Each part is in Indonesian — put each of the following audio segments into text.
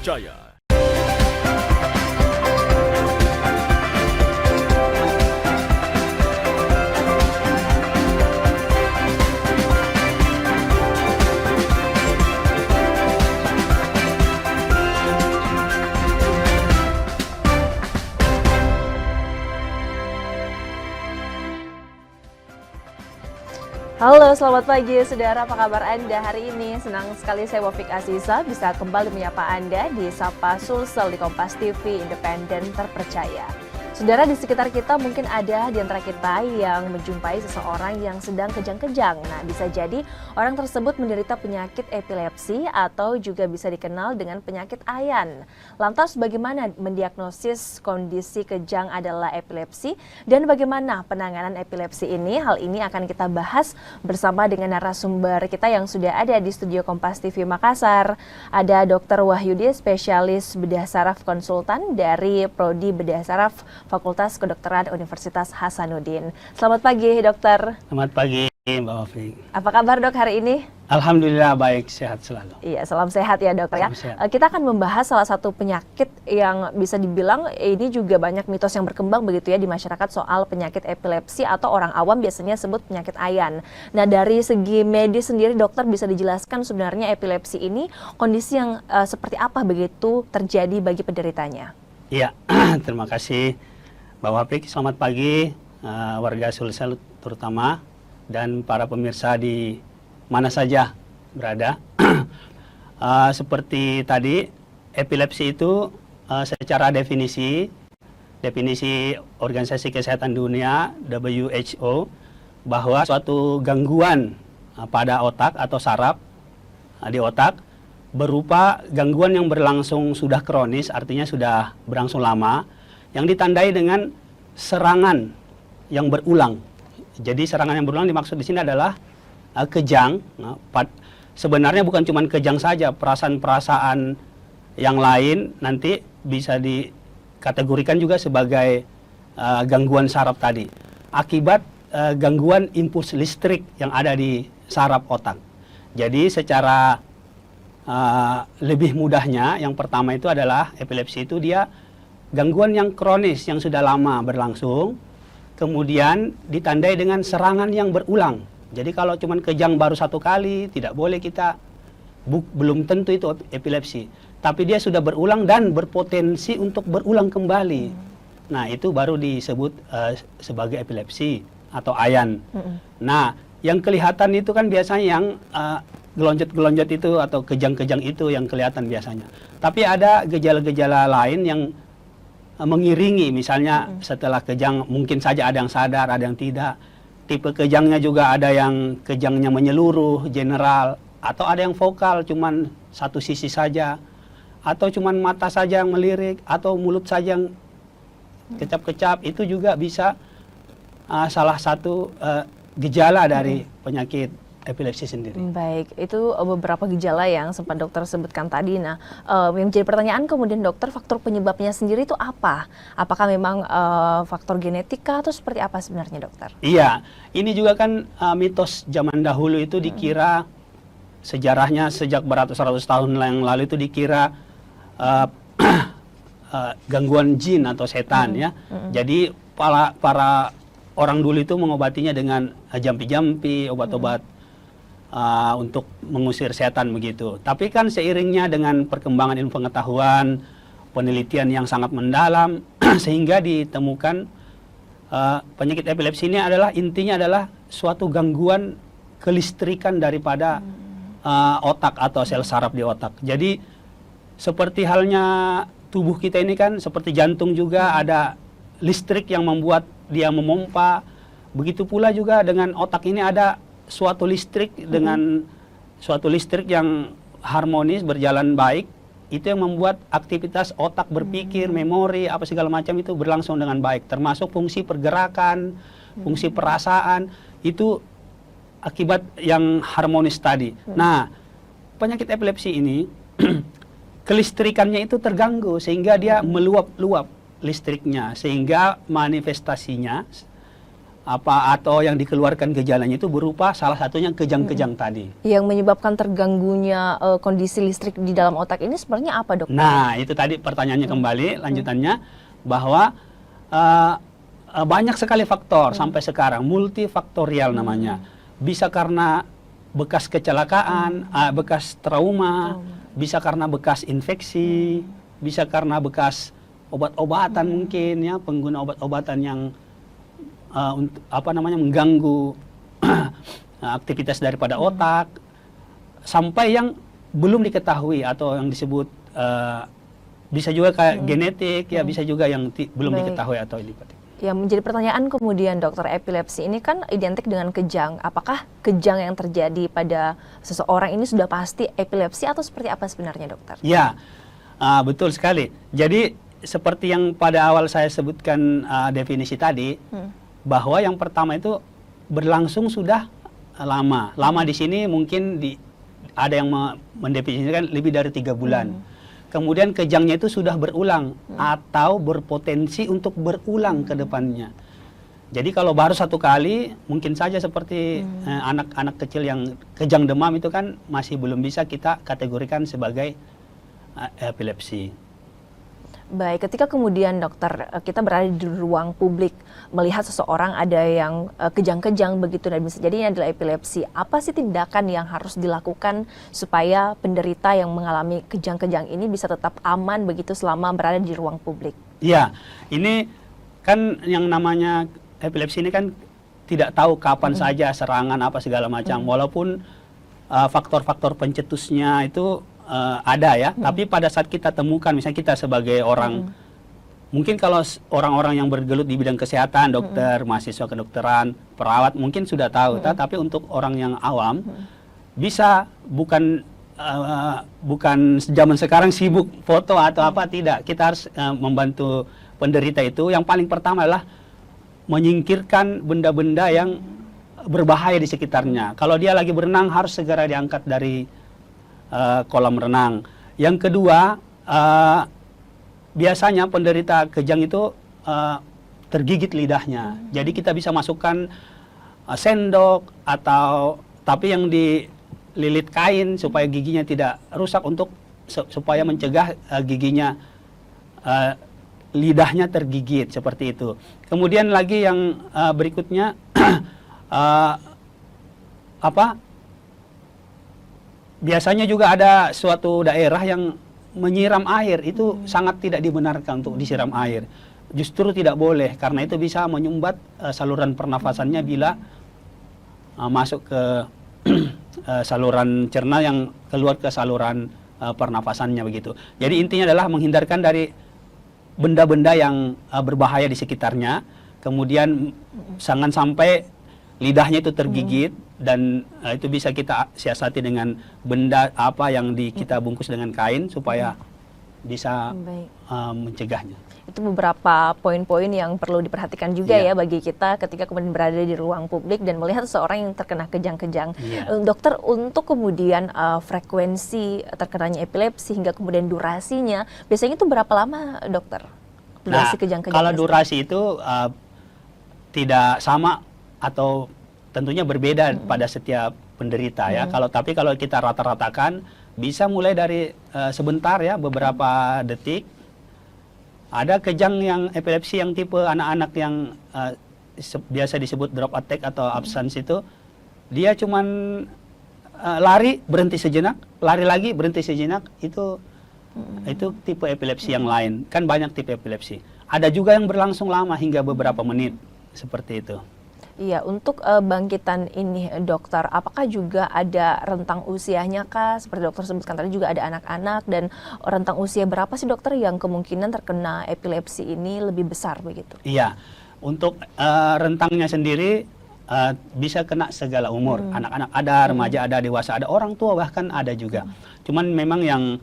terpercaya. Halo, selamat pagi saudara, apa kabar Anda hari ini? Senang sekali saya Wafik Aziza bisa kembali menyapa Anda di Sapa Sulsel di Kompas TV Independen Terpercaya. Saudara, di sekitar kita mungkin ada di antara kita yang menjumpai seseorang yang sedang kejang-kejang. Nah, bisa jadi orang tersebut menderita penyakit epilepsi atau juga bisa dikenal dengan penyakit ayan. Lantas bagaimana mendiagnosis kondisi kejang adalah epilepsi dan bagaimana penanganan epilepsi ini? Hal ini akan kita bahas bersama dengan narasumber kita yang sudah ada di studio Kompas TV Makassar. Ada Dr. Wahyudi, spesialis bedah saraf konsultan dari Prodi Bedah Saraf Fakultas Kedokteran Universitas Hasanuddin. Selamat pagi, dokter. Selamat pagi, Mbak Wafik. Apa kabar, dok, hari ini? Alhamdulillah baik, sehat selalu. Iya, salam sehat ya, dok. Ya. Sehat. Kita akan membahas salah satu penyakit yang bisa dibilang ini juga banyak mitos yang berkembang begitu ya di masyarakat soal penyakit epilepsi atau orang awam biasanya sebut penyakit ayan. Nah, dari segi medis sendiri, dokter bisa dijelaskan sebenarnya epilepsi ini kondisi yang seperti apa begitu terjadi bagi penderitanya? Iya, terima kasih. Mbak Wafik, selamat pagi warga Sulsel terutama dan para pemirsa di mana saja berada. Seperti tadi, epilepsi itu secara definisi Organisasi Kesehatan Dunia WHO bahwa suatu gangguan pada otak atau saraf di otak berupa gangguan yang berlangsung sudah kronis, artinya sudah berlangsung lama, yang ditandai dengan serangan yang berulang. Jadi serangan yang berulang dimaksud di sini adalah kejang. Sebenarnya bukan cuma kejang saja, perasaan-perasaan yang lain nanti bisa dikategorikan juga sebagai gangguan saraf tadi. Akibat gangguan impuls listrik yang ada di saraf otak. Jadi secara lebih mudahnya, yang pertama itu adalah epilepsi itu dia gangguan yang kronis yang sudah lama berlangsung, kemudian ditandai dengan serangan yang berulang. Jadi kalau cuma kejang baru satu kali, tidak boleh kita, belum tentu itu epilepsi. Tapi dia sudah berulang dan berpotensi untuk berulang kembali. Nah, itu baru disebut sebagai epilepsi atau ayan. Nah, yang kelihatan itu kan biasanya yang gelonjot-gelonjot itu atau kejang-kejang itu yang kelihatan biasanya. Tapi ada gejala-gejala lain yang mengiringi, misalnya setelah kejang mungkin saja ada yang sadar, ada yang tidak. Tipe kejangnya juga ada yang kejangnya menyeluruh, general, atau ada yang vokal, cuman satu sisi saja, atau cuman mata saja yang melirik, atau mulut saja yang kecap-kecap. Itu juga bisa salah satu gejala dari penyakit epilepsi sendiri. Baik, itu beberapa gejala yang sempat dokter sebutkan tadi. Nah, yang jadi pertanyaan kemudian dokter, faktor penyebabnya sendiri itu apa? Apakah memang faktor genetika atau seperti apa sebenarnya, dokter? Iya, ini juga kan mitos zaman dahulu itu dikira, sejarahnya sejak beratus-ratus tahun yang lalu itu dikira gangguan jin atau setan ya. Jadi para orang dulu itu mengobatinya dengan jampi-jampi, obat-obat untuk mengusir setan begitu. Tapi kan seiringnya dengan perkembangan ilmu pengetahuan, penelitian yang sangat mendalam, sehingga ditemukan penyakit epilepsi ini adalah intinya adalah suatu gangguan kelistrikan daripada otak atau sel saraf di otak. Jadi seperti halnya tubuh kita ini kan seperti jantung juga ada listrik yang membuat dia memompa. Begitu pula juga dengan otak ini ada suatu listrik dengan suatu listrik yang harmonis berjalan baik, itu yang membuat aktivitas otak berpikir, memori, apa segala macam itu berlangsung dengan baik, termasuk fungsi pergerakan, fungsi perasaan, itu akibat yang harmonis tadi. Nah, penyakit epilepsi ini kelistrikannya itu terganggu sehingga dia meluap-luap listriknya, sehingga manifestasinya atau yang dikeluarkan gejalanya itu berupa salah satunya kejang-kejang tadi. Yang menyebabkan terganggunya kondisi listrik di dalam otak ini sebenarnya apa, dokter? Nah, itu tadi pertanyaannya kembali, lanjutannya, bahwa banyak sekali faktor sampai sekarang, multifaktorial namanya. Bisa karena bekas kecelakaan, bekas trauma, bisa karena bekas infeksi, bisa karena bekas obat-obatan mungkin ya, pengguna obat-obatan yang mengganggu aktivitas daripada otak, sampai yang belum diketahui atau yang disebut bisa juga kayak genetik ya, bisa juga yang belum diketahui atau idiopati. Yang menjadi pertanyaan kemudian, dokter, epilepsi ini kan identik dengan kejang. Apakah kejang yang terjadi pada seseorang ini sudah pasti epilepsi atau seperti apa sebenarnya, dokter? Ya, betul sekali. Jadi seperti yang pada awal saya sebutkan definisi tadi, bahwa yang pertama itu berlangsung sudah lama. Lama di sini mungkin ada yang mendefinisikan lebih dari 3 bulan. Kemudian kejangnya itu sudah berulang atau berpotensi untuk berulang ke depannya. Jadi kalau baru 1 kali, mungkin saja seperti anak-anak kecil yang kejang demam itu kan masih belum bisa kita kategorikan sebagai epilepsi. Baik, ketika kemudian, dokter, kita berada di ruang publik, melihat seseorang ada yang kejang-kejang begitu dan bisa jadi ini adalah epilepsi, apa sih tindakan yang harus dilakukan supaya penderita yang mengalami kejang-kejang ini bisa tetap aman begitu selama berada di ruang publik? Iya, ini kan yang namanya epilepsi ini kan tidak tahu kapan saja serangan apa segala macam, walaupun faktor-faktor pencetusnya itu ada ya, tapi pada saat kita temukan, misalnya kita sebagai orang, mungkin kalau orang-orang yang bergelut di bidang kesehatan, dokter, mahasiswa kedokteran, perawat, mungkin sudah tahu, tapi untuk orang yang awam, bisa bukan zaman sekarang sibuk foto atau apa, tidak. Kita harus membantu penderita itu. Yang paling pertama adalah menyingkirkan benda-benda yang berbahaya di sekitarnya. Kalau dia lagi berenang, harus segera diangkat dari kolam renang. Yang kedua, biasanya penderita kejang itu tergigit lidahnya. Jadi kita bisa masukkan sendok atau tapi yang dililit kain supaya giginya tidak rusak untuk supaya mencegah giginya lidahnya tergigit seperti itu. Kemudian lagi yang berikutnya biasanya juga ada suatu daerah yang menyiram air, itu sangat tidak dibenarkan untuk disiram air. Justru tidak boleh, karena itu bisa menyumbat saluran pernafasannya bila masuk ke saluran cerna yang keluar ke saluran pernafasannya begitu. Jadi intinya adalah menghindarkan dari benda-benda yang berbahaya di sekitarnya, kemudian jangan sampai lidahnya itu tergigit, dan itu bisa kita siasati dengan benda apa yang kita bungkus dengan kain supaya bisa mencegahnya. Itu beberapa poin-poin yang perlu diperhatikan juga ya bagi kita ketika kemudian berada di ruang publik dan melihat seseorang yang terkena kejang-kejang. Dokter, untuk kemudian frekuensi terkenanya epilepsi hingga kemudian durasinya, biasanya itu berapa lama, dokter? Durasi kejang-kejang. Kalau durasi itu tidak sama atau tentunya berbeda pada setiap penderita ya. Tapi kalau kita rata-ratakan bisa mulai dari sebentar ya, beberapa detik. Ada kejang yang epilepsi yang tipe anak-anak yang biasa disebut drop attack atau absence itu, dia cuman lari berhenti sejenak, lari lagi berhenti sejenak, itu tipe epilepsi yang lain. Kan banyak tipe epilepsi. Ada juga yang berlangsung lama hingga beberapa menit seperti itu. Iya, untuk bangkitan ini, dokter, apakah juga ada rentang usianya kah? Seperti dokter sebutkan tadi juga ada anak-anak, dan rentang usia berapa sih, dokter, yang kemungkinan terkena epilepsi ini lebih besar begitu? Iya, untuk rentangnya sendiri bisa kena segala umur. Anak-anak ada, remaja ada, dewasa ada, orang tua bahkan ada juga. Cuman memang yang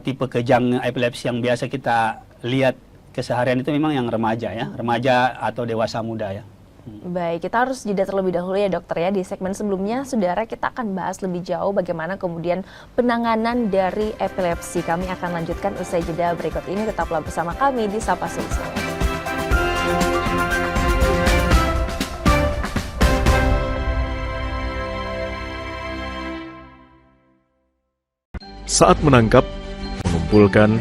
tipe kejang epilepsi yang biasa kita lihat keseharian itu memang yang remaja ya, remaja atau dewasa muda ya. Baik, kita harus jeda terlebih dahulu ya, dokter ya. Di segmen sebelumnya, saudara, kita akan bahas lebih jauh bagaimana kemudian penanganan dari epilepsi. Kami akan lanjutkan usai jeda berikut ini. Tetaplah bersama kami di Sapa Sulsel. saat menangkap, mengumpulkan,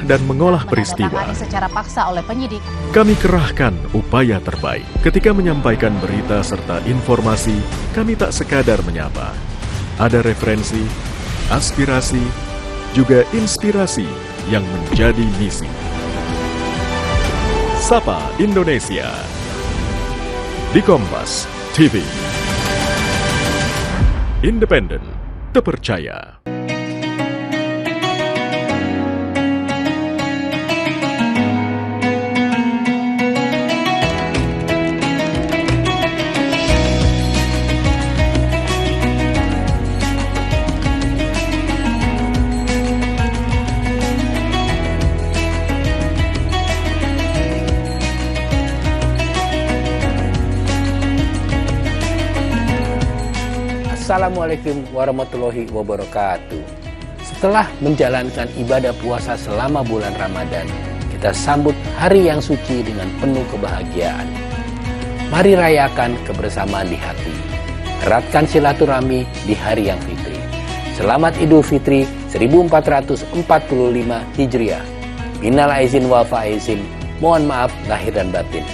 dan mengolah peristiwa. Menandatangani secara paksa oleh penyidik. Kami kerahkan upaya terbaik. Ketika menyampaikan berita serta informasi, kami tak sekadar menyapa. Ada referensi, aspirasi, juga inspirasi yang menjadi misi. Sapa Indonesia di Kompas TV. Independen, terpercaya. Assalamualaikum warahmatullahi wabarakatuh. Setelah menjalankan ibadah puasa selama bulan Ramadan, kita sambut hari yang suci dengan penuh kebahagiaan. Mari rayakan kebersamaan di hati. Eratkan silaturahmi di hari yang fitri. Selamat Idul Fitri 1445 Hijriah. Minal aizin wal faizin. Mohon maaf lahir dan batin.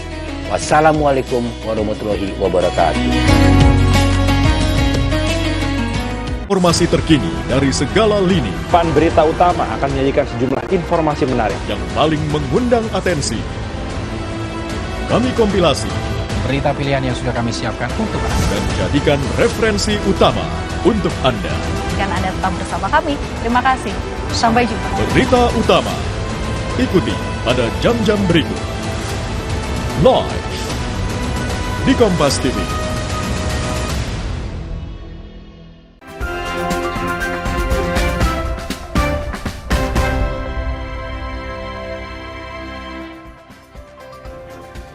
Wassalamualaikum warahmatullahi wabarakatuh. Informasi terkini dari segala lini Pan Berita Utama akan menyajikan sejumlah informasi menarik yang paling mengundang atensi. Kami kompilasi berita pilihan yang sudah kami siapkan untuk Anda dan jadikan referensi utama untuk Anda. Dan Anda tetap bersama kami. Terima kasih. Sampai jumpa. Berita utama ikuti pada jam-jam berikut. Live di Kompas TV.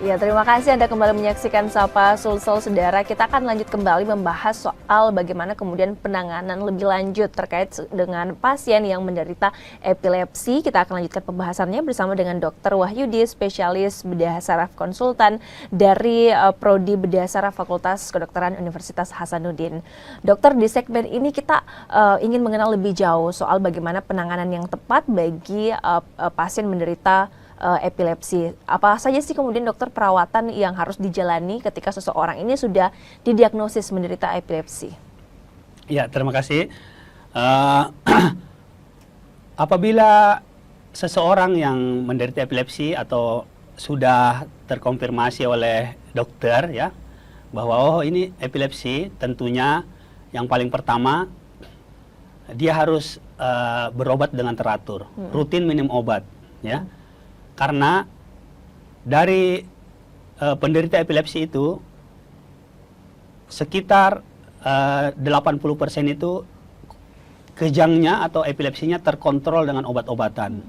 Ya, terima kasih Anda kembali menyaksikan Sapa Sulsel, Saudara. Kita akan lanjut kembali membahas soal bagaimana kemudian penanganan lebih lanjut terkait dengan pasien yang menderita epilepsi. Kita akan lanjutkan pembahasannya bersama dengan Dr. Wahyudi, spesialis bedah saraf konsultan dari Prodi Bedah Saraf Fakultas Kedokteran Universitas Hasanuddin. Dokter, di segmen ini kita ingin mengenal lebih jauh soal bagaimana penanganan yang tepat bagi pasien menderita epilepsi. Apa saja sih kemudian dokter perawatan yang harus dijalani ketika seseorang ini sudah didiagnosis menderita epilepsi? Ya, terima kasih. Apabila seseorang yang menderita epilepsi atau sudah terkonfirmasi oleh dokter ya bahwa oh ini epilepsi, tentunya yang paling pertama dia harus berobat dengan teratur, rutin minum obat ya. Karena dari penderita epilepsi itu sekitar 80% itu kejangnya atau epilepsinya terkontrol dengan obat-obatan.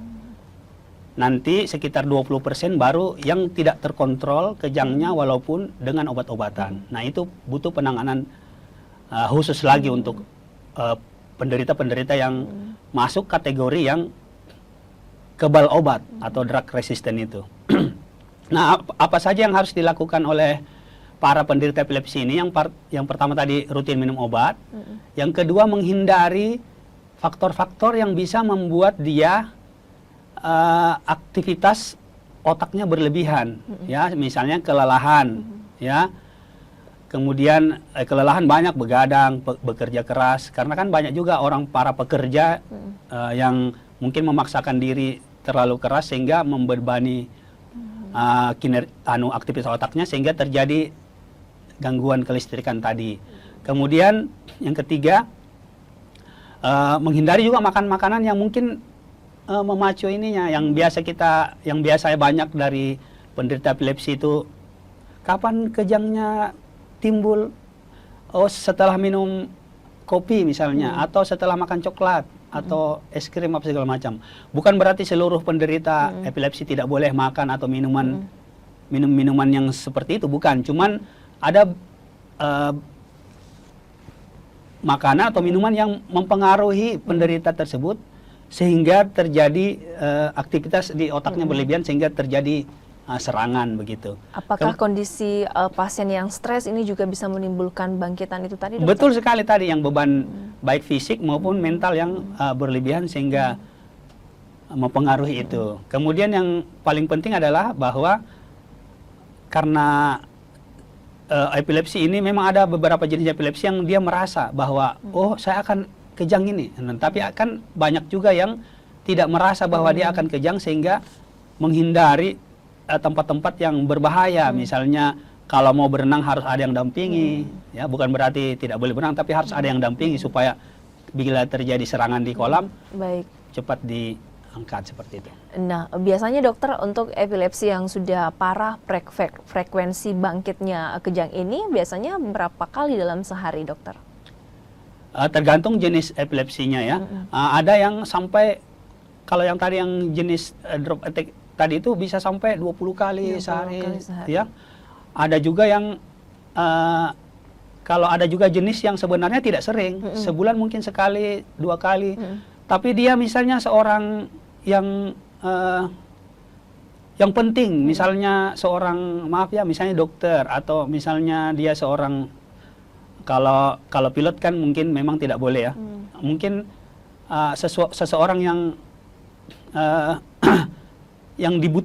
Nanti sekitar 20% baru yang tidak terkontrol kejangnya walaupun dengan obat-obatan. Nah, itu butuh penanganan khusus lagi untuk penderita-penderita yang masuk kategori yang kebal obat atau drug resistant itu. Nah, apa saja yang harus dilakukan oleh para penderita epilepsi ini? Yang pertama tadi rutin minum obat. Yang kedua menghindari faktor-faktor yang bisa membuat dia aktivitas otaknya berlebihan, ya, misalnya kelelahan, ya. Kemudian kelelahan banyak begadang, bekerja keras, karena kan banyak juga para pekerja yang mungkin memaksakan diri terlalu keras sehingga membebani aktivitas otaknya sehingga terjadi gangguan kelistrikan tadi. Kemudian yang ketiga menghindari juga makan makanan yang mungkin memacu ininya, yang biasa banyak dari penderita epilepsi itu kapan kejangnya timbul, oh setelah minum kopi misalnya, atau setelah makan coklat atau es krim apa segala macam. Bukan berarti seluruh penderita epilepsi tidak boleh makan atau minum minuman yang seperti itu, bukan. Cuman ada makanan atau minuman yang mempengaruhi penderita tersebut sehingga terjadi aktivitas di otaknya berlebihan sehingga terjadi serangan begitu. Apakah kondisi pasien yang stres ini juga bisa menimbulkan bangkitan itu tadi, dokter? Betul sekali tadi, yang beban baik fisik maupun mental yang berlebihan sehingga mempengaruhi itu. Kemudian yang paling penting adalah bahwa karena epilepsi ini memang ada beberapa jenis epilepsi yang dia merasa bahwa oh saya akan kejang ini, tapi akan banyak juga yang tidak merasa bahwa dia akan kejang sehingga menghindari tempat-tempat yang berbahaya. Misalnya kalau mau berenang harus ada yang dampingi, ya bukan berarti tidak boleh berenang, tapi harus ada yang dampingi supaya bila terjadi serangan di kolam cepat diangkat seperti itu. Nah, biasanya dokter untuk epilepsi yang sudah parah, frekuensi bangkitnya kejang ini biasanya berapa kali dalam sehari, dokter? Tergantung jenis epilepsinya ya. Ada yang sampai, kalau yang tadi yang jenis drop attack tadi itu bisa sampai 20 kali sehari. Ya. Ada juga yang kalau ada juga jenis yang sebenarnya tidak sering, sebulan mungkin sekali, 2 kali. Tapi dia misalnya seorang yang penting, misalnya seorang, maaf ya, misalnya dokter, atau misalnya dia seorang, kalau pilot kan mungkin memang tidak boleh ya. Mungkin seseorang yang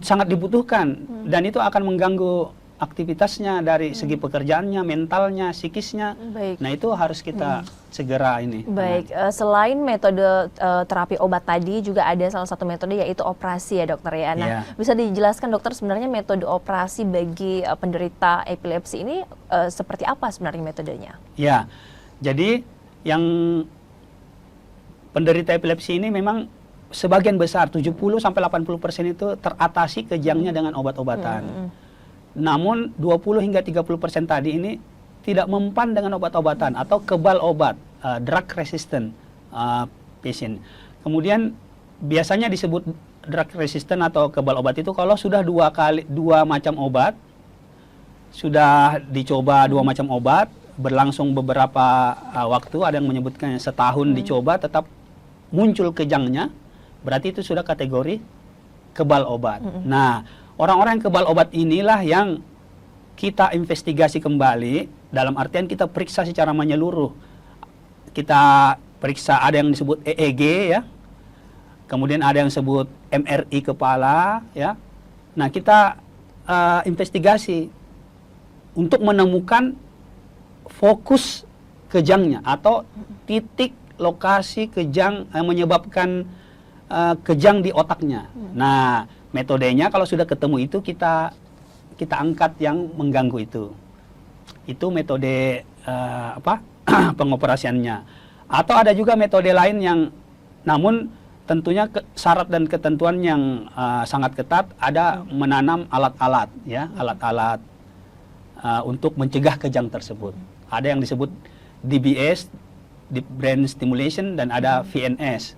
sangat dibutuhkan, dan itu akan mengganggu aktivitasnya dari segi pekerjaannya, mentalnya, psikisnya. Nah itu harus kita segera ini. Baik, selain metode terapi obat tadi juga ada salah satu metode yaitu operasi ya dokter ya. Nah bisa dijelaskan dokter sebenarnya metode operasi bagi penderita epilepsi ini seperti apa sebenarnya metodenya? Ya, jadi yang penderita epilepsi ini memang sebagian besar 70-80% itu teratasi kejangnya dengan obat-obatan. Namun 20 hingga 30% tadi ini tidak mempan dengan obat-obatan atau kebal obat, drug resistant patient. Kemudian biasanya disebut drug resistant atau kebal obat itu kalau sudah dua macam obat, sudah dicoba 2 macam obat, berlangsung beberapa waktu, ada yang menyebutkan setahun dicoba tetap muncul kejangnya, berarti itu sudah kategori kebal obat. Nah, orang-orang yang kebal obat inilah yang kita investigasi kembali, dalam artian kita periksa secara menyeluruh. Kita periksa, ada yang disebut EEG ya, kemudian ada yang disebut MRI kepala ya. Nah kita investigasi untuk menemukan fokus kejangnya atau titik lokasi kejang yang menyebabkan kejang di otaknya. Nah metodenya kalau sudah ketemu itu kita angkat yang mengganggu itu. Itu metode pengoperasiannya. Atau ada juga metode lain yang namun tentunya syarat dan ketentuan yang sangat ketat, ada menanam alat-alat ya, alat-alat untuk mencegah kejang tersebut. Ada yang disebut DBS, Deep Brain Stimulation, dan ada VNS.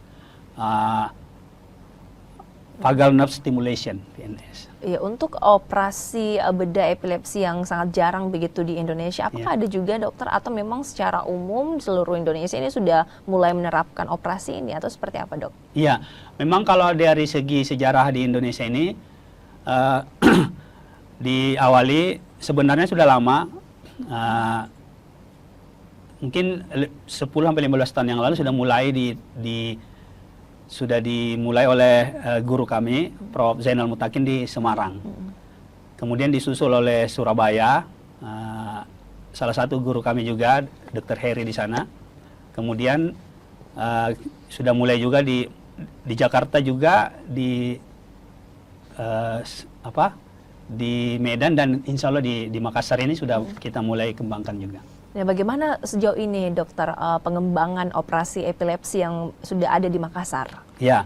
Vagal Nerve Stimulation, VNS. Ya, untuk operasi bedah epilepsi yang sangat jarang begitu di Indonesia, apakah ada juga dokter atau memang secara umum seluruh Indonesia ini sudah mulai menerapkan operasi ini atau seperti apa dok? Iya, memang kalau dari segi sejarah di Indonesia ini diawali sebenarnya sudah lama, mungkin 10-15 tahun yang lalu sudah mulai sudah dimulai oleh guru kami, Prof. Zainal Mutakin di Semarang. Kemudian disusul oleh Surabaya, salah satu guru kami juga, Dr. Heri di sana. Kemudian sudah mulai juga di Jakarta juga, di Medan, dan insya Allah di Makassar ini sudah kita mulai kembangkan juga. Nah, bagaimana sejauh ini dokter pengembangan operasi epilepsi yang sudah ada di Makassar? Ya,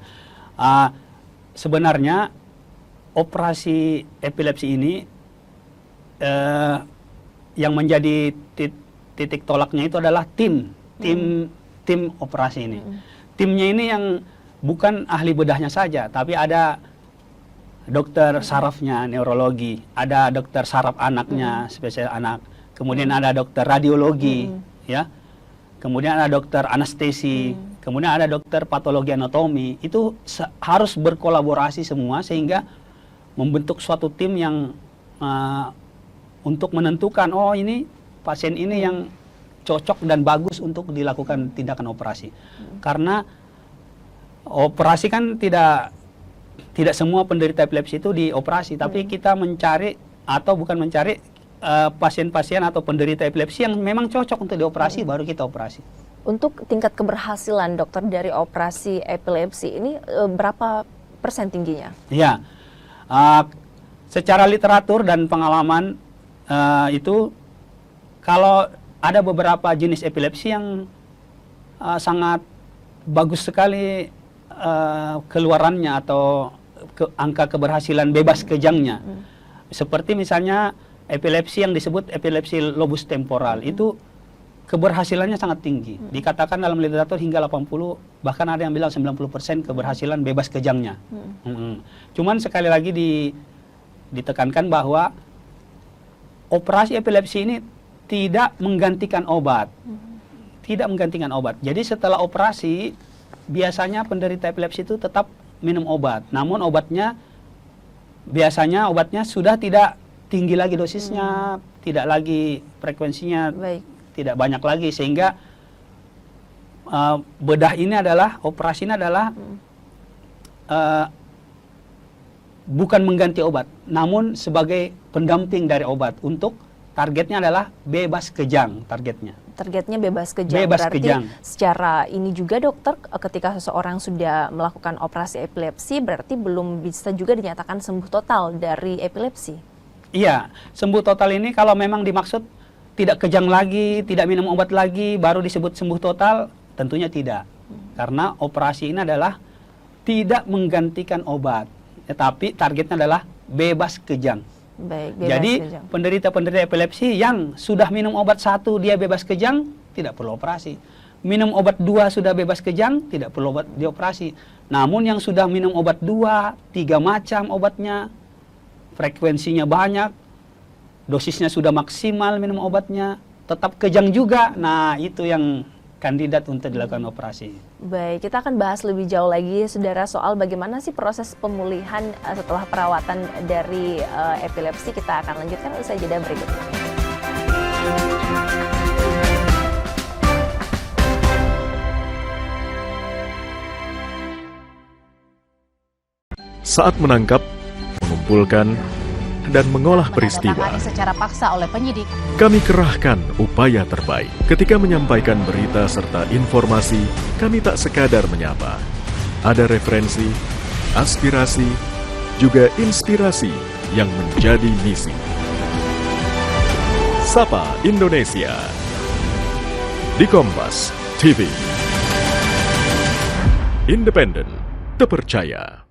sebenarnya operasi epilepsi ini yang menjadi titik tolaknya itu adalah tim operasi ini. Timnya ini yang bukan ahli bedahnya saja, tapi ada dokter sarafnya, neurologi, ada dokter saraf anaknya, spesialis anak. Kemudian ada dokter radiologi, ya. Kemudian ada dokter anestesi, kemudian ada dokter patologi anatomi. Itu harus berkolaborasi semua sehingga membentuk suatu tim yang untuk menentukan, oh ini pasien ini yang cocok dan bagus untuk dilakukan tindakan operasi. Karena operasi kan tidak semua penderita epilepsi itu dioperasi, tapi kita mencari atau bukan mencari pasien-pasien atau penderita epilepsi yang memang cocok untuk dioperasi, baru kita operasi. Untuk tingkat keberhasilan dokter dari operasi epilepsi ini berapa persen tingginya? Ya, secara literatur dan pengalaman itu kalau ada beberapa jenis epilepsi yang sangat bagus sekali keluarannya atau angka keberhasilan bebas kejangnya. Seperti misalnya epilepsi yang disebut epilepsi lobus temporal, itu keberhasilannya sangat tinggi. Dikatakan dalam literatur hingga 80, bahkan ada yang bilang 90% keberhasilan bebas kejangnya. Cuman sekali lagi ditekankan bahwa operasi epilepsi ini tidak menggantikan obat. Tidak menggantikan obat. Jadi setelah operasi, biasanya penderita epilepsi itu tetap minum obat. Namun biasanya obatnya sudah tidak tinggi lagi dosisnya, tidak lagi frekuensinya, tidak banyak lagi, sehingga operasi ini adalah bukan mengganti obat, namun sebagai pendamping dari obat. Untuk targetnya adalah bebas kejang, targetnya bebas kejang. Bebas berarti kejang. Secara ini juga dokter, ketika seseorang sudah melakukan operasi epilepsi, berarti belum bisa juga dinyatakan sembuh total dari epilepsi. Iya, sembuh total ini kalau memang dimaksud tidak kejang lagi, tidak minum obat lagi, baru disebut sembuh total, tentunya tidak. Karena operasi ini adalah tidak menggantikan obat, tetapi targetnya adalah bebas kejang. Baik, bebas Jadi kejang. penderita-penderita epilepsi yang sudah minum obat 1 dia bebas kejang, tidak perlu operasi. Minum obat 2 sudah bebas kejang, tidak perlu obat dioperasi. Namun yang sudah minum obat 2, 3 macam obatnya, frekuensinya banyak, dosisnya sudah maksimal minum obatnya, tetap kejang juga, nah itu yang kandidat untuk dilakukan operasi. Baik, kita akan bahas lebih jauh lagi, saudara, soal bagaimana sih proses pemulihan setelah perawatan dari epilepsi. Kita akan lanjutkan usai jeda berikut ini. Saat menangkap, mengumpulkan, dan mengolah peristiwa, Menandatangani secara paksa oleh penyidik. kami kerahkan upaya terbaik. Ketika menyampaikan berita serta informasi, kami tak sekadar menyapa. Ada referensi, aspirasi, juga inspirasi yang menjadi misi. Sapa Indonesia di Kompas TV. Independen, terpercaya.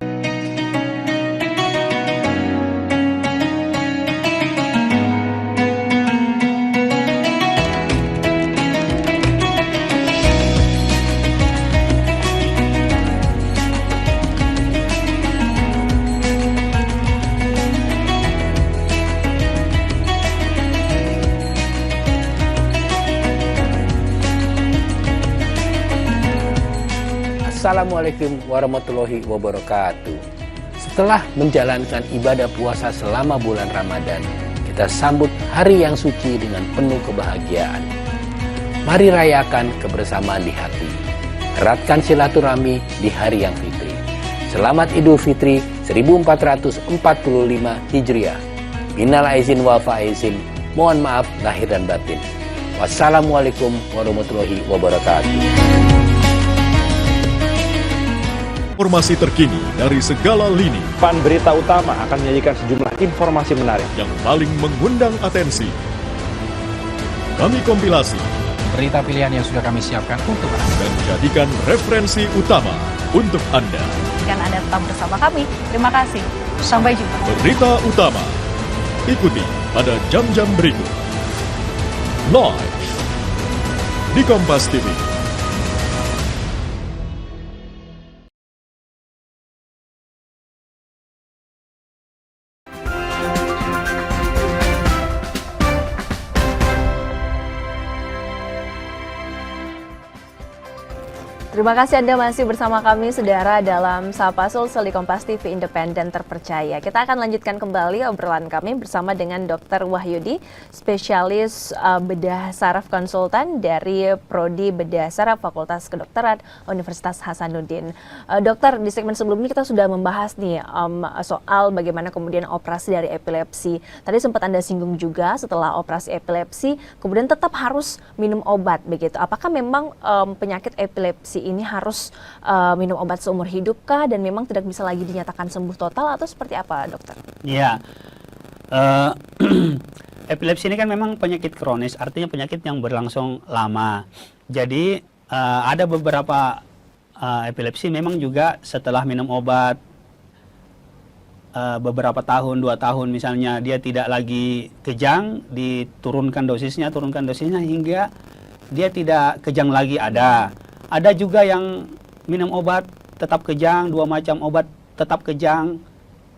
Assalamualaikum warahmatullahi wabarakatuh. Setelah menjalankan ibadah puasa selama bulan Ramadan, kita sambut hari yang suci dengan penuh kebahagiaan. Mari rayakan kebersamaan di hati. Eratkan silaturahmi di hari yang fitri. Selamat Idul Fitri 1445 Hijriah. Minal aizin wal faizin. Mohon maaf lahir dan batin. Wassalamualaikum warahmatullahi wabarakatuh. Informasi terkini dari segala lini Pan Berita Utama akan menyajikan sejumlah informasi menarik yang paling mengundang atensi. Kami kompilasi Berita pilihan yang sudah kami siapkan untuk Anda. dan jadikan referensi utama untuk Anda. Dan Anda tetap bersama kami. Terima kasih. Sampai jumpa. Berita utama ikuti pada jam-jam berikut. Live di Kompas TV. Terima kasih Anda masih bersama kami, Saudara, dalam Sapa Sulsel di Kompas TV Independen Terpercaya. Kita akan lanjutkan kembali obrolan kami bersama dengan Dr. Wahyudi, spesialis bedah saraf konsultan dari Prodi Bedah Saraf Fakultas Kedokteran Universitas Hasanuddin. Dokter, di segmen sebelumnya kita sudah membahas nih soal bagaimana kemudian operasi dari epilepsi. Tadi sempat Anda singgung juga, setelah operasi epilepsi kemudian tetap harus minum obat begitu. Apakah memang penyakit epilepsi ini harus minum obat seumur hidup kah, dan memang tidak bisa lagi dinyatakan sembuh total, atau seperti apa, dokter? Iya, epilepsi ini kan memang penyakit kronis, artinya penyakit yang berlangsung lama. Jadi ada beberapa epilepsi memang juga setelah minum obat beberapa tahun, 2 tahun misalnya, dia tidak lagi kejang, turunkan dosisnya hingga dia tidak kejang lagi ada. Ada juga yang minum obat tetap kejang, 2 macam obat tetap kejang.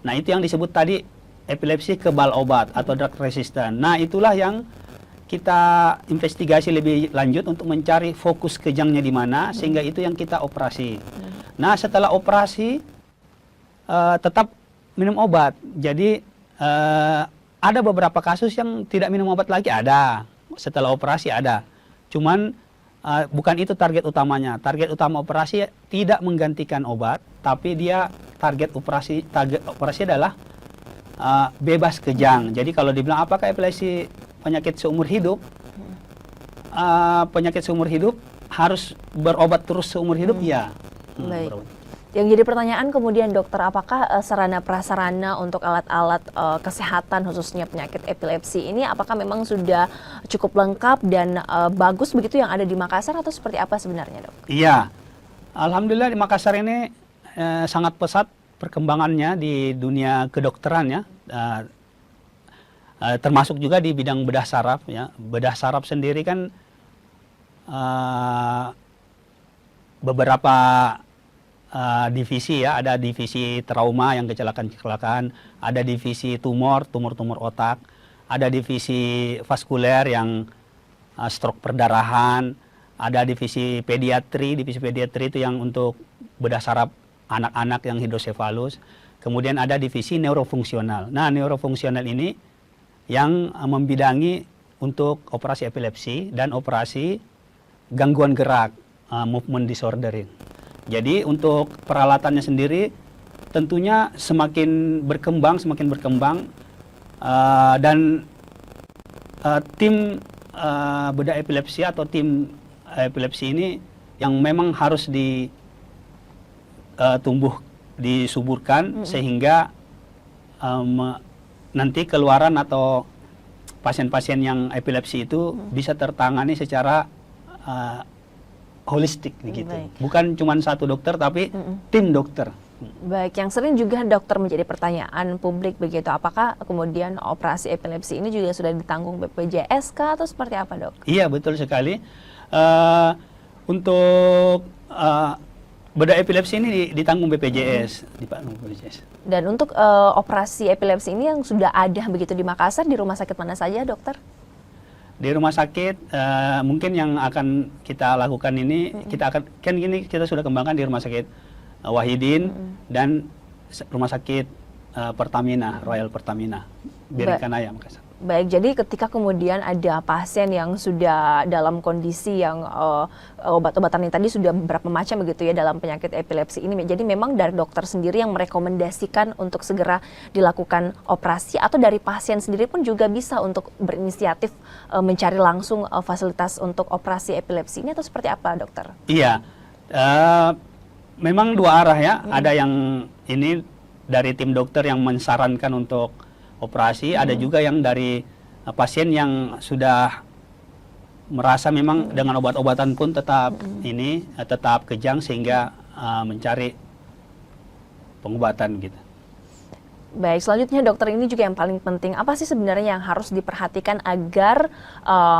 Nah, itu yang disebut tadi epilepsi kebal obat atau drug resistant. Nah, itulah yang kita investigasi lebih lanjut untuk mencari fokus kejangnya di mana, sehingga itu yang kita operasi. Nah, setelah operasi tetap minum obat. Jadi ada beberapa kasus yang tidak minum obat lagi, ada. Setelah operasi ada. Cuman bukan itu target utamanya. Target utama operasi tidak menggantikan obat, tapi dia target operasi adalah bebas kejang. Jadi kalau dibilang apakah epilepsi penyakit seumur hidup, penyakit seumur hidup harus berobat terus seumur hidup, ya. Baik. Yang jadi pertanyaan kemudian, dokter, apakah sarana prasarana untuk alat-alat kesehatan khususnya penyakit epilepsi ini apakah memang sudah cukup lengkap dan bagus begitu yang ada di Makassar, atau seperti apa sebenarnya, dok? Iya, alhamdulillah di Makassar ini sangat pesat perkembangannya di dunia kedokteran, ya. Termasuk juga di bidang bedah saraf, ya. Bedah saraf sendiri kan beberapa divisi, ya. Ada divisi trauma yang kecelakaan, ada divisi tumor otak, ada divisi vaskuler yang stroke perdarahan, ada divisi pediatri itu yang untuk bedah saraf anak-anak yang hidrosefalus. Kemudian ada divisi neurofungsional. Nah, neurofungsional ini yang membidangi untuk operasi epilepsi dan operasi gangguan gerak, movement disordering. Jadi untuk peralatannya sendiri tentunya semakin berkembang dan tim bedah epilepsi atau tim epilepsi ini yang memang harus disuburkan sehingga nanti keluaran atau pasien-pasien yang epilepsi itu bisa tertangani secara holistik begitu. Bukan cuma satu dokter tapi tim dokter. Baik, yang sering juga dokter menjadi pertanyaan publik begitu, apakah kemudian operasi epilepsi ini juga sudah ditanggung BPJS kah, atau seperti apa, dok? Iya, betul sekali. Untuk bedah epilepsi ini ditanggung BPJS, Dan untuk operasi epilepsi ini yang sudah ada begitu di Makassar, di rumah sakit mana saja, dokter? Di rumah sakit mungkin yang akan kita lakukan ini, kita sudah kembangkan di rumah sakit Wahidin dan rumah sakit Pertamina, Royal Pertamina, Birikanaya, Makassar. Baik, jadi ketika kemudian ada pasien yang sudah dalam kondisi yang obat-obatan ini tadi sudah beberapa macam begitu ya dalam penyakit epilepsi ini, jadi memang dari dokter sendiri yang merekomendasikan untuk segera dilakukan operasi, atau dari pasien sendiri pun juga bisa untuk berinisiatif mencari langsung fasilitas untuk operasi epilepsi ini, atau seperti apa, dokter? Iya, memang dua arah, ya. Ada yang ini dari tim dokter yang mensarankan untuk operasi, ada juga yang dari pasien yang sudah merasa memang dengan obat-obatan pun tetap tetap kejang sehingga mencari pengobatan gitu. Baik, selanjutnya dokter, ini juga yang paling penting, apa sih sebenarnya yang harus diperhatikan agar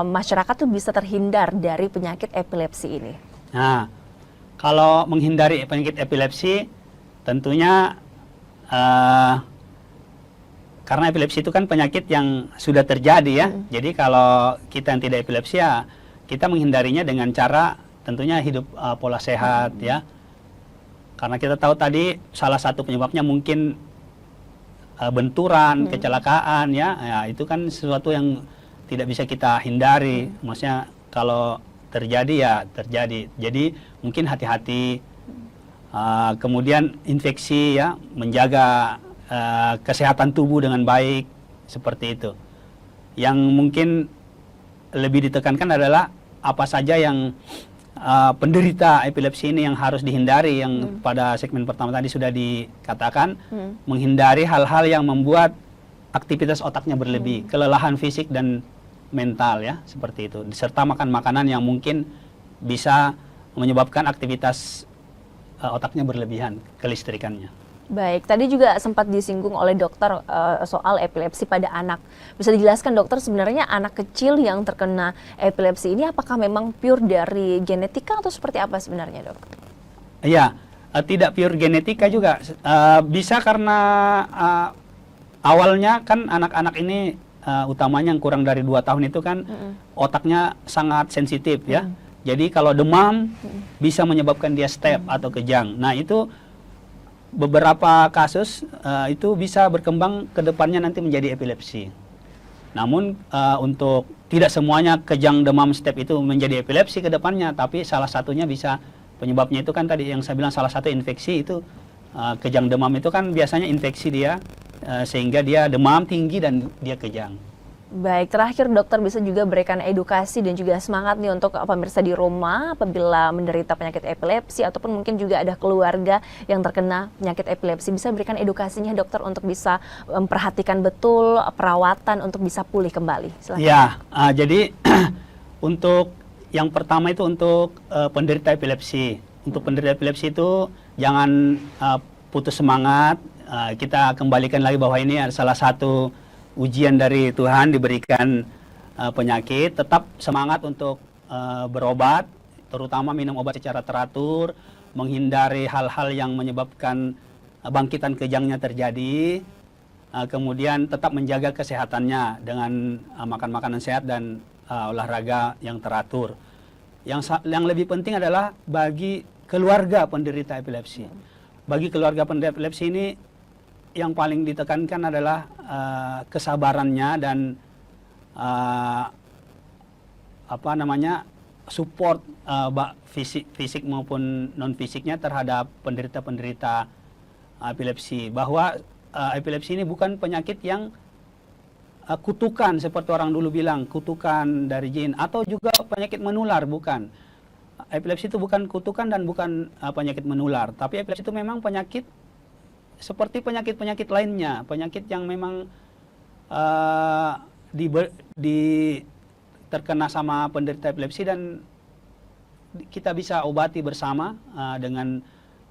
masyarakat tuh bisa terhindar dari penyakit epilepsi ini? Nah, kalau menghindari penyakit epilepsi tentunya karena epilepsi itu kan penyakit yang sudah terjadi, ya. Jadi kalau kita yang tidak epilepsi, ya kita menghindarinya dengan cara tentunya hidup pola sehat ya. Karena kita tahu tadi salah satu penyebabnya mungkin benturan, kecelakaan ya. Ya, itu kan sesuatu yang tidak bisa kita hindari. Maksudnya kalau terjadi ya terjadi. Jadi mungkin hati-hati. Kemudian infeksi ya, menjaga kesehatan tubuh dengan baik seperti itu. Yang mungkin lebih ditekankan adalah apa saja yang penderita epilepsi ini yang harus dihindari, yang pada segmen pertama tadi sudah dikatakan, menghindari hal-hal yang membuat aktivitas otaknya berlebih, kelelahan fisik dan mental ya, seperti itu. Serta makan makanan yang mungkin bisa menyebabkan aktivitas otaknya berlebihan, kelistrikannya. Baik, tadi juga sempat disinggung oleh dokter soal epilepsi pada anak. Bisa dijelaskan dokter, sebenarnya anak kecil yang terkena epilepsi ini apakah memang pure dari genetika atau seperti apa sebenarnya, dok? Iya, tidak pure genetika juga. Bisa karena awalnya kan anak-anak ini utamanya yang kurang dari 2 tahun itu kan otaknya sangat sensitif ya. Jadi kalau demam bisa menyebabkan dia step atau kejang. Nah itu beberapa kasus itu bisa berkembang ke depannya nanti menjadi epilepsi. Namun untuk tidak semuanya kejang demam step itu menjadi epilepsi ke depannya, tapi salah satunya bisa penyebabnya itu kan tadi yang saya bilang salah satu infeksi itu kejang demam itu kan biasanya infeksi dia sehingga dia demam tinggi dan dia kejang. Baik, terakhir dokter bisa juga berikan edukasi dan juga semangat nih untuk pemirsa di rumah apabila menderita penyakit epilepsi ataupun mungkin juga ada keluarga yang terkena penyakit epilepsi. Bisa berikan edukasinya dokter untuk bisa memperhatikan betul perawatan untuk bisa pulih kembali. Silahkan. Ya, jadi untuk yang pertama itu untuk penderita epilepsi. Untuk penderita epilepsi itu jangan putus semangat. Kita kembalikan lagi bahwa ini adalah salah satu ujian dari Tuhan diberikan penyakit. Tetap semangat untuk berobat, terutama minum obat secara teratur, menghindari hal-hal yang menyebabkan bangkitan kejangnya terjadi, kemudian tetap menjaga kesehatannya dengan makan makanan sehat dan olahraga yang teratur. Yang lebih penting adalah bagi keluarga penderita epilepsi. Bagi keluarga penderita epilepsi ini yang paling ditekankan adalah kesabarannya dan support fisik maupun non fisiknya terhadap penderita-penderita epilepsi. Bahwa epilepsi ini bukan penyakit yang kutukan seperti orang dulu bilang, kutukan dari jin atau juga penyakit menular, bukan. Epilepsi itu bukan kutukan dan bukan penyakit menular, tapi epilepsi itu memang penyakit seperti penyakit-penyakit lainnya, penyakit yang memang terkena sama penderita epilepsi dan kita bisa obati bersama dengan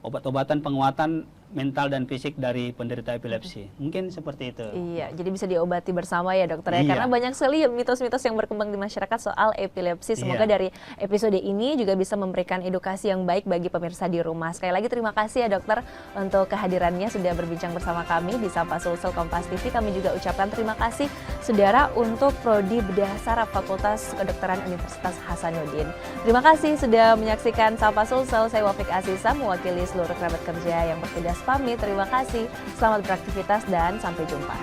obat-obatan penguatan mental dan fisik dari penderita epilepsi. Mungkin seperti itu. Iya, jadi bisa diobati bersama ya dokter ya. Iya. Karena banyak sekali mitos-mitos yang berkembang di masyarakat soal epilepsi. Semoga dari episode ini juga bisa memberikan edukasi yang baik bagi pemirsa di rumah. Sekali lagi terima kasih ya dokter untuk kehadirannya sudah berbincang bersama kami di Sapa Sulsel Kompas TV. Kami juga ucapkan terima kasih saudara untuk Prodi Bedah Saraf Fakultas Kedokteran Universitas Hasanuddin. Terima kasih sudah menyaksikan Sapa Sulsel. Saya Wafik Asisa mewakili seluruh kerabat kerja yang bertugas pamit. Terima kasih, selamat beraktivitas dan sampai jumpa.